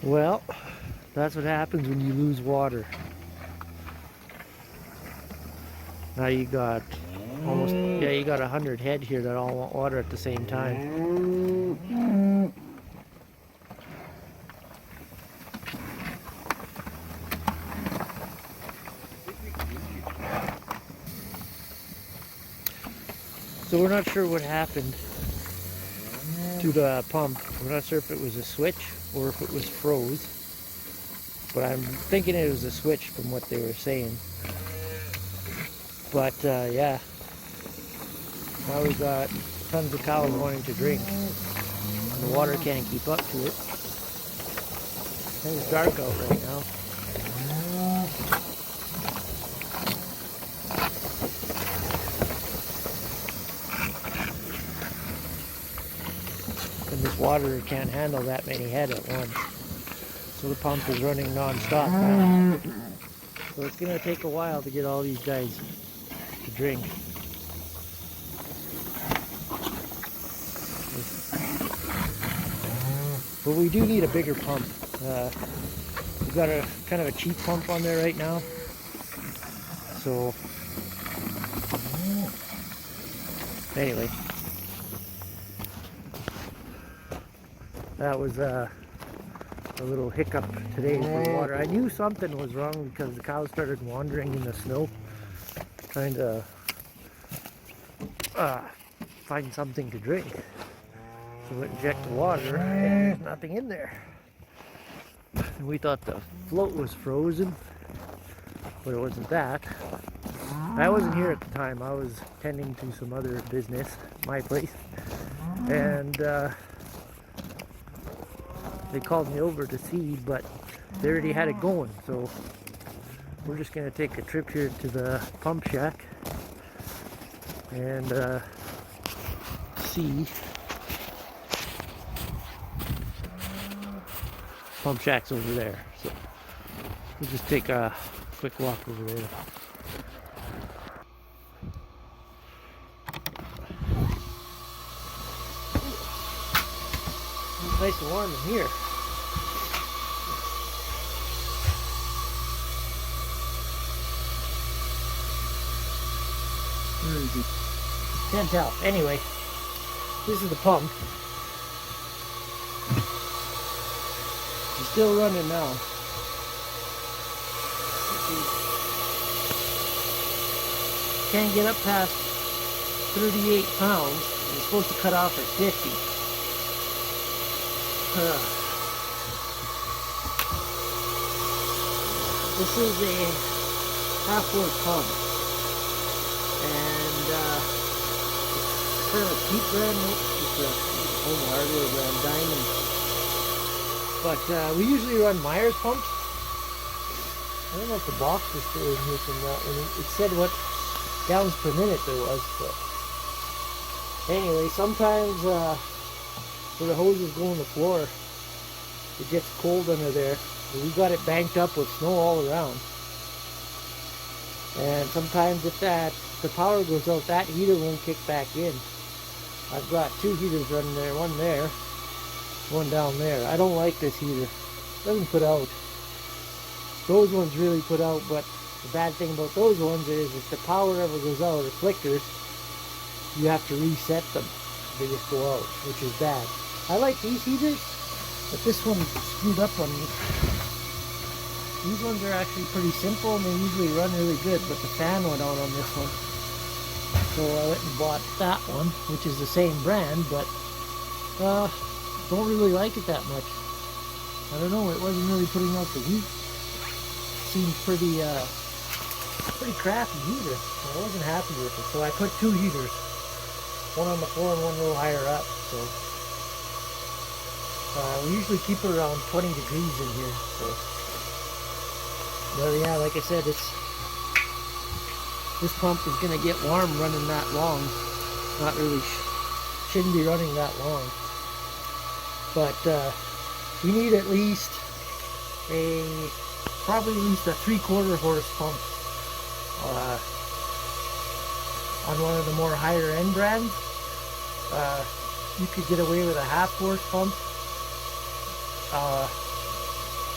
Well, that's what happens when you lose water. Now you got almost, yeah, you got 100 head here that all want water at the same time. So we're not sure what happened to the pump. We're not sure if it was a switch or if it was froze. But I'm thinking it was a switch from what they were saying. But yeah, now we've got tons of cows wanting to drink. And the water can't keep up to it. It's dark out right now. And this water can't handle that many head at once. So the pump is running non-stop now. So it's going to take a while to get all these guys to drink. But we do need a bigger pump. We've got a kind of a cheap pump on there right now. So anyway, that was a little hiccup today for the water. I knew something was wrong because the cows started wandering in the snow, trying to find something to drink. So we inject the water, and there's nothing in there. And we thought the float was frozen, but it wasn't that. I wasn't here at the time. I was tending to some other business, my place, and they called me over to see, but they already had it going. So we're just gonna take a trip here to the pump shack and see. Pump shack's over there, so we'll just take a quick walk over there. It's nice and warm in here. Where is it? Can't tell. Anyway, this is the pump. It's still running now. Can't get up past 38 pounds. It's supposed to cut off at 50. This is a half-work pump, and it's kind of a cheap brand. It's a home hardware brand, Diamond. But we usually run Myers pumps. I don't know if the box is still in here from that one. It said what gallons per minute there was, but anyway, sometimes where the hoses go on the floor, it gets cold under there. We got it banked up with snow all around. And sometimes if the power goes out, that heater won't kick back in. I've got two heaters running there, one there, one down there. I don't like this heater. It doesn't put out. Those ones really put out, but the bad thing about those ones is if the power ever goes out or flickers, you have to reset them. They just go out, which is bad. I like these heaters, but this one screwed up on me. These ones are actually pretty simple and they usually run really good, but the fan went out on this one. So I went and bought that one, which is the same brand, but don't really like it that much. I don't know, it wasn't really putting out the heat. Seemed pretty crappy heater. I wasn't happy with it, so I put two heaters, one on the floor and one a little higher up. So we usually keep it around 20 degrees in here. So, but yeah, like I said, this pump is gonna get warm running that long. Not really, shouldn't be running that long. But we need at least probably at least a 3/4 horse pump on one of the more higher end brands. You could get away with a 1/2 horse pump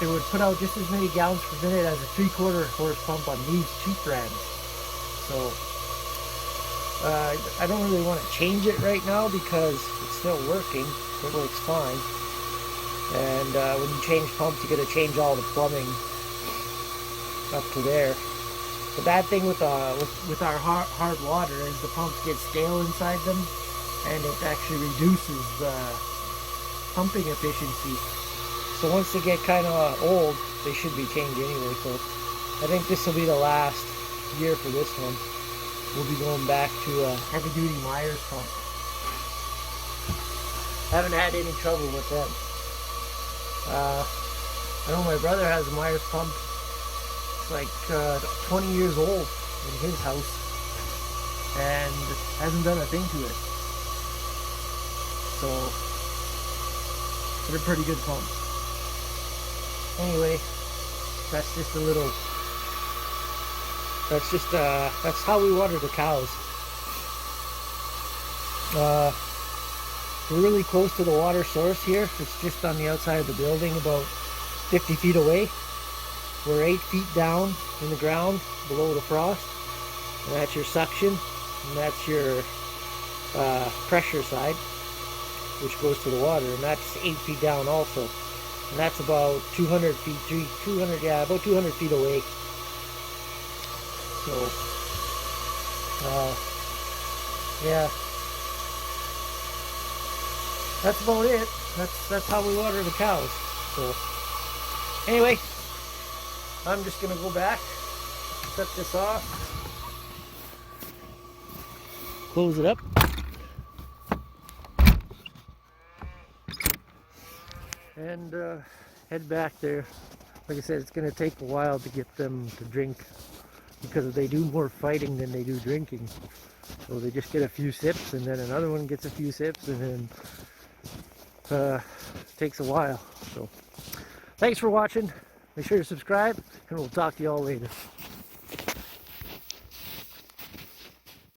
it would put out just as many gallons per minute as a 3/4 horse pump on these cheap brands. So I don't really want to change it right now because it's still working. It works fine. And when you change pumps, you got to change all the plumbing up to there. The bad thing with our hard water is the pumps get stale inside them, and it actually reduces the pumping efficiency. So once they get kind of old, they should be changed anyway. So I think this will be the last year for this one. We'll be going back to a heavy-duty Myers pump. Haven't had any trouble with them. I know my brother has a Myers pump. It's like 20 years old in his house, and hasn't done a thing to it. So they're pretty good pumps. Anyway, that's just a little. That's how we water the cows. We're really close to the water source here. It's just on the outside of the building, about 50 feet away. We're 8 feet down in the ground below the frost. And that's your suction, and that's your pressure side, which goes to the water, and that's 8 feet down also. And that's about 200 feet, about 200 feet away. So, yeah, that's about it. That's how we water the cows. So, anyway, I'm just gonna go back, set this off, close it up, and head back there. Like I said, it's gonna take a while to get them to drink, because they do more fighting than they do drinking. So they just get a few sips, and then another one gets a few sips, and then it takes a while. So thanks for watching. Make sure to subscribe, and we'll talk to you all later.